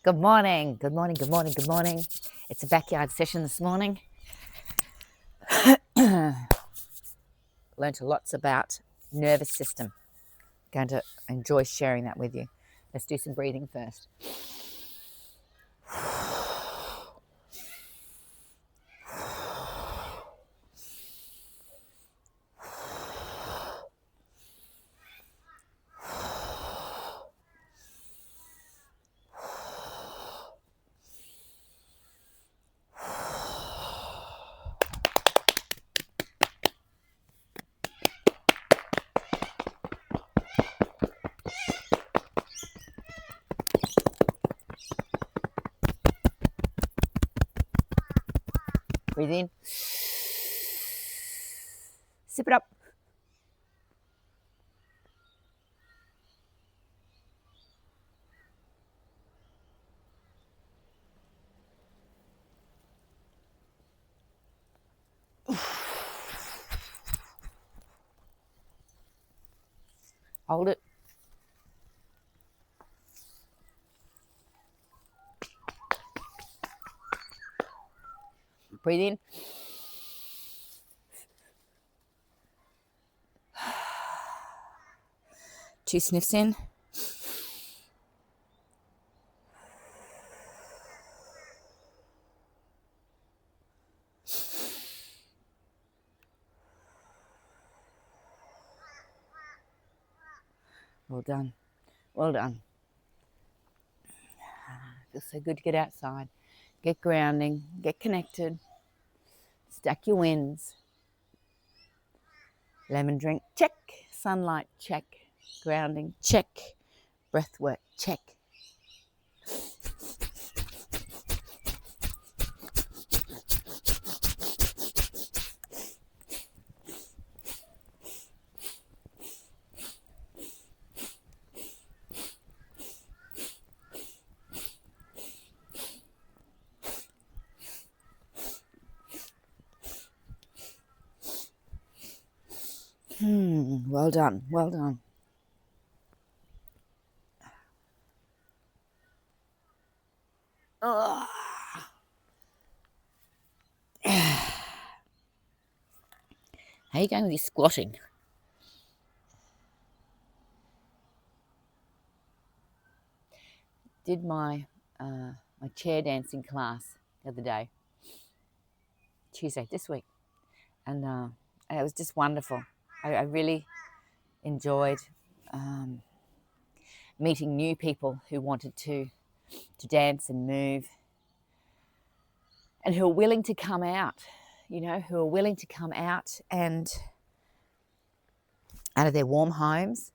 Good morning, good morning, good morning, good morning. It's a backyard session this morning. Learned lots about nervous system. Going to enjoy sharing that with you. Let's do some breathing first. Breathe in. Sip it up. Hold it. Breathe in. Two sniffs in. Well done. Well done. Feels so good to get outside. Get grounding. Get connected. Stack your wins. Lemon drink, check. Sunlight, check. Grounding, check. Breath work, check. Well done, well done. How are you going with your squatting? Did my chair dancing class the other day, Tuesday this week, and it was just wonderful. I really enjoyed meeting new people who wanted to dance and move, and who are willing to come out, who are willing to come out and out of their warm homes,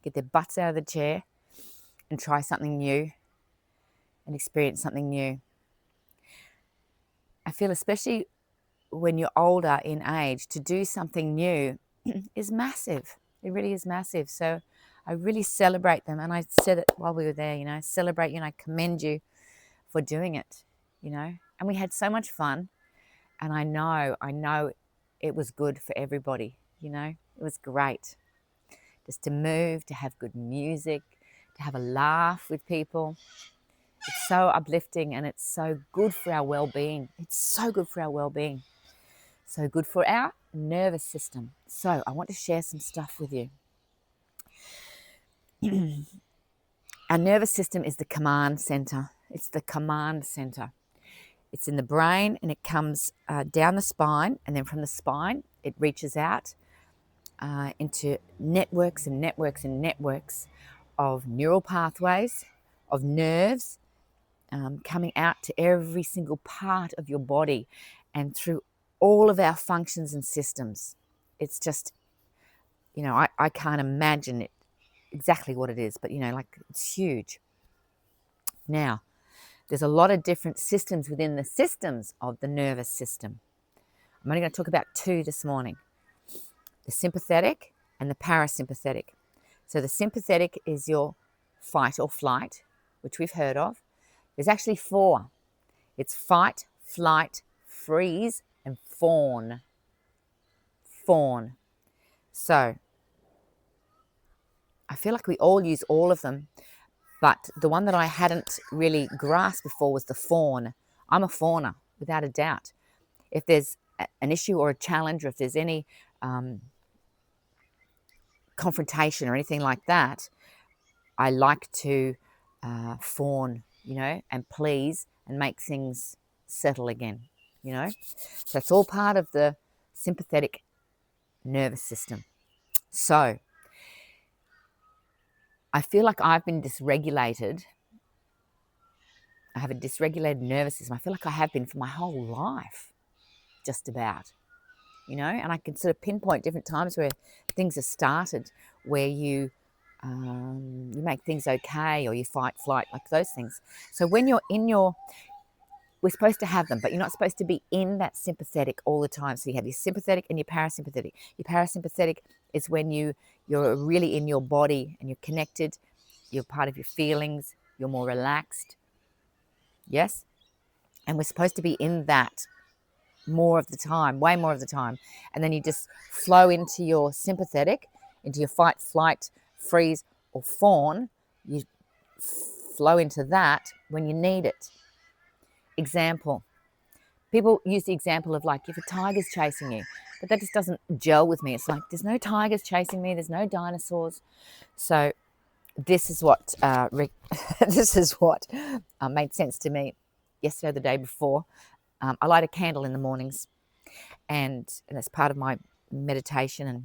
get their butts out of the chair and try something new and experience something new. I feel especially when you're older in age, to do something new is massive. It really is massive. So I really celebrate them. And I said it while we were there, I celebrate you and I commend you for doing it, And we had so much fun. And I know it was good for everybody, It was great. Just to move, to have good music, to have a laugh with people. It's so uplifting and it's so good for our well-being. It's so good for our well-being. So good for our nervous system. So I want to share some stuff with you. Our nervous system is the command center. It's the command center. It's in the brain and it comes down the spine, and then from the spine it reaches out into networks and networks and networks of neural pathways, of nerves, coming out to every single part of your body and through all of our functions and systems. It's just, I can't imagine it exactly what it is, but it's huge. Now, there's a lot of different systems within the systems of the nervous system. I'm only going to talk about two this morning: the sympathetic and the parasympathetic. So the sympathetic is your fight or flight, which we've heard of. There's actually four. It's fight, flight, freeze, and fawn. Fawn. So I feel like we all use all of them, But the one that I hadn't really grasped before was the fawn. I'm a fawner, without a doubt. If there's an issue or a challenge, or if there's any confrontation or anything like that, I like to fawn, and please and make things settle again, So it's all part of the sympathetic nervous system. So I feel like I've been dysregulated. I have a dysregulated nervous system. I feel like I have been for my whole life, just about, and I can sort of pinpoint different times where things have started, where you make things okay, or you fight, flight, like those things. So when you're we're supposed to have them, but you're not supposed to be in that sympathetic all the time. So you have your sympathetic and your parasympathetic. Your parasympathetic is when you're really in your body and you're connected, you're part of your feelings, you're more relaxed. Yes? And we're supposed to be in that more of the time, way more of the time. And then you just flow into your sympathetic, into your fight, flight, freeze, or fawn. You flow into that when you need it. Example. People use the example of, like, if a tiger's chasing you, but that just doesn't gel with me. It's like, there's no tigers chasing me, there's no dinosaurs. So this is what made sense to me yesterday or the day before. I light a candle in the mornings, and that's part of my meditation, and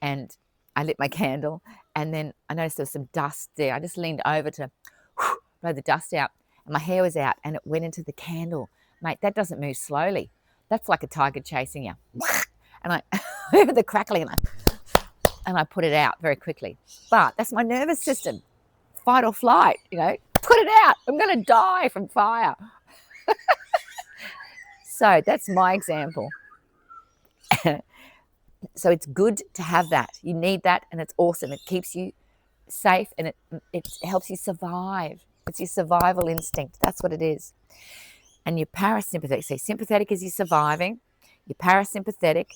and I lit my candle, and then I noticed there was some dust there. I just leaned over to blow the dust out, and my hair was out, and it went into the candle. Mate, that doesn't move slowly. That's like a tiger chasing you. And I heard the crackling, and I put it out very quickly. But that's my nervous system. Fight or flight, put it out. I'm going to die from fire. So that's my example. So it's good to have that. You need that, and it's awesome. It keeps you safe, and it helps you survive. It's your survival instinct. That's what it is. And your parasympathetic, so sympathetic is your surviving. Your parasympathetic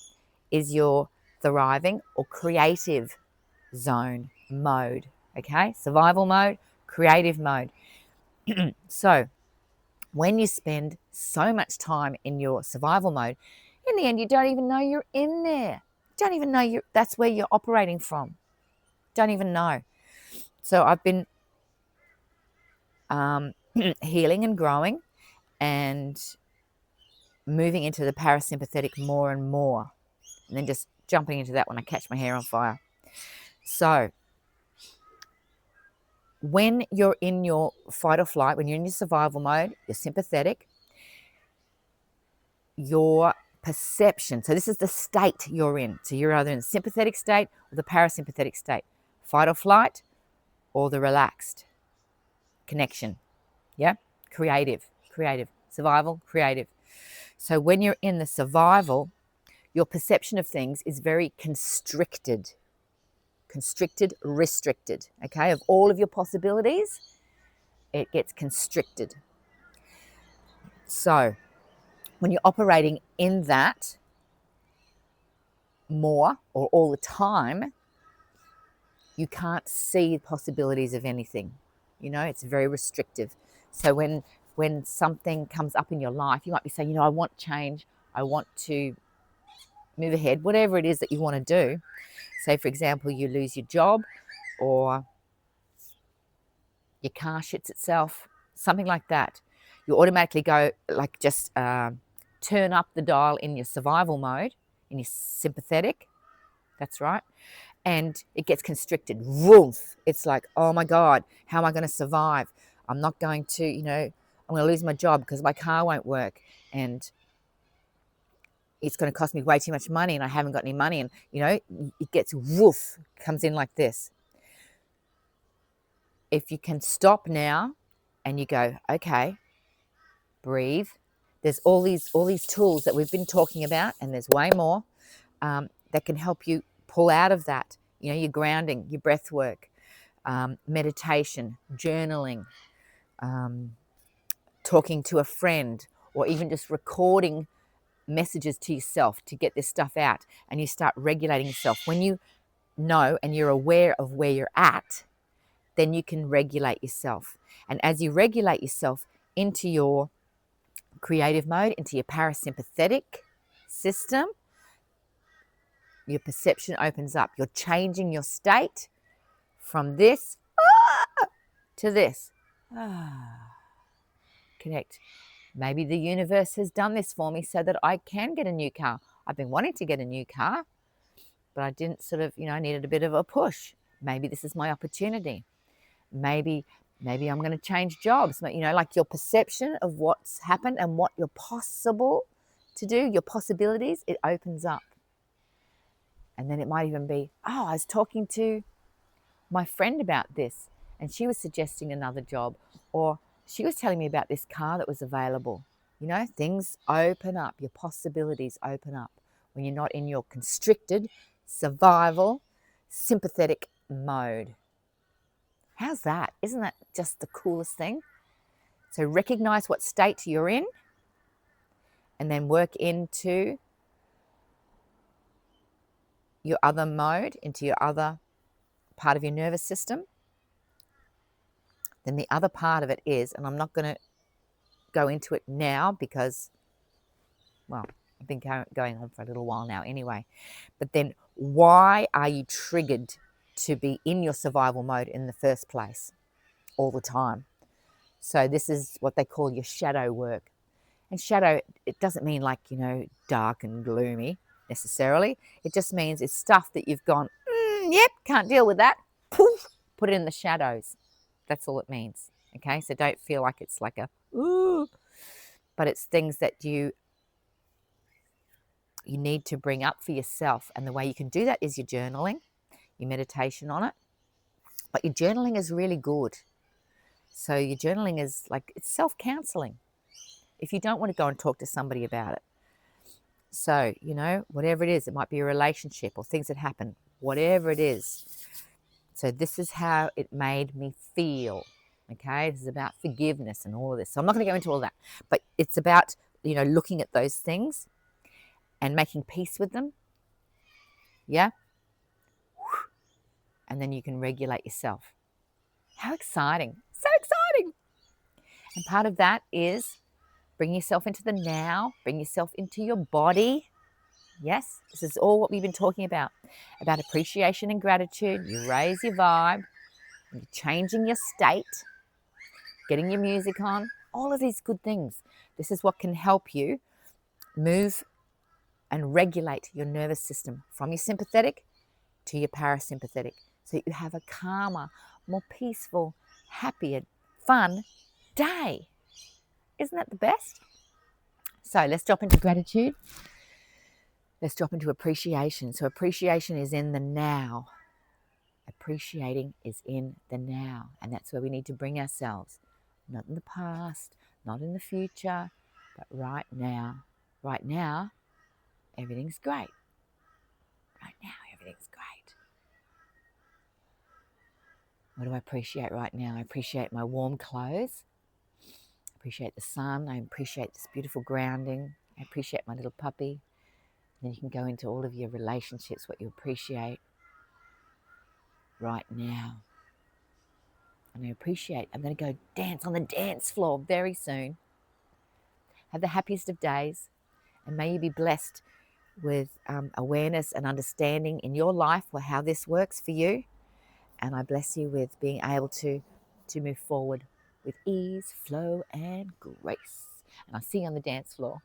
is your thriving or creative zone mode. Okay? Survival mode, creative mode. So when you spend so much time in your survival mode, in the end, you don't even know you're in there. Don't even know that's where you're operating from. Don't even know. So I've been healing and growing and moving into the parasympathetic more and more, and then just jumping into that when I catch my hair on fire. So when you're in your fight or flight, when you're in your survival mode, you're sympathetic, your perception, so this is the state you're in. So you're either in the sympathetic state or the parasympathetic state, fight or flight, or the relaxed connection. Yeah? Creative, survival, creative. So when you're in the survival, your perception of things is very constricted, restricted, okay? Of all of your possibilities, it gets constricted. So when you're operating in that more or all the time, you can't see possibilities of anything. It's very restrictive. So when something comes up in your life, you might be saying, I want change, I want to move ahead, whatever it is that you want to do. Say, for example, you lose your job, or your car shits itself, something like that. You automatically go, like, just turn up the dial in your survival mode, in your sympathetic. That's right. And it gets constricted. Woof. It's like, oh my God, how am I going to survive? I'm not going to, I'm going to lose my job because my car won't work, and it's going to cost me way too much money, and I haven't got any money. And, it gets woof, comes in like this. If you can stop now and you go, okay, breathe. There's all these tools that we've been talking about, and there's way more that can help you pull out of that. Your grounding, your breath work, meditation, journaling, talking to a friend, or even just recording messages to yourself to get this stuff out, and you start regulating yourself. When you know and you're aware of where you're at, then you can regulate yourself. And as you regulate yourself into your creative mode, into your parasympathetic system, your perception opens up. You're changing your state from this to this. Connect. Maybe the universe has done this for me so that I can get a new car. I've been wanting to get a new car, but I didn't I needed a bit of a push. Maybe this is my opportunity. Maybe I'm going to change jobs. Like your perception of what's happened and what you're possible to do, your possibilities, it opens up. And then it might even be, I was talking to my friend about this and she was suggesting another job, or she was telling me about this car that was available. Things open up, your possibilities open up when you're not in your constricted, survival, sympathetic mode. How's that? Isn't that just the coolest thing? So recognize what state you're in and then work into your other mode, into your other part of your nervous system. Then the other part of it is, and I'm not going to go into it now because, I've been going on for a little while now anyway. But then why are you triggered to be in your survival mode in the first place all the time? So this is what they call your shadow work. And shadow, it doesn't mean like, dark and gloomy necessarily. It just means it's stuff that you've gone, yep, can't deal with that. Poof, put it in the shadows. That's all it means. Okay, so don't feel like it's like ooh, but it's things that you need to bring up for yourself. And the way you can do that is your journaling, your meditation on it. But your journaling is really good. So your journaling is it's self-counseling if you don't want to go and talk to somebody about it. So, whatever it is, it might be a relationship or things that happen, whatever it is. So this is how it made me feel. Okay, this is about forgiveness and all of this. So I'm not going to go into all that, but it's about, looking at those things and making peace with them. Yeah. And then you can regulate yourself. How exciting. So exciting. And part of that is bring yourself into the now, bring yourself into your body. Yes, this is all what we've been talking about appreciation and gratitude. You raise your vibe, you're changing your state, getting your music on, all of these good things. This is what can help you move and regulate your nervous system from your sympathetic to your parasympathetic, so you have a calmer, more peaceful, happier, fun day. Isn't that the best? So let's drop into gratitude. Let's drop into appreciation. So appreciation is in the now. Appreciating is in the now. And that's where we need to bring ourselves. Not in the past, not in the future, but right now. Right now, everything's great. Right now, everything's great. What do I appreciate right now? I appreciate my warm clothes. I appreciate the sun. I appreciate this beautiful grounding. I appreciate my little puppy. Then you can go into all of your relationships, what you appreciate right now. And I appreciate, I'm going to go dance on the dance floor very soon. Have the happiest of days. And may you be blessed with awareness and understanding in your life for how this works for you. And I bless you with being able to move forward with ease, flow, and grace. And I'll see you on the dance floor.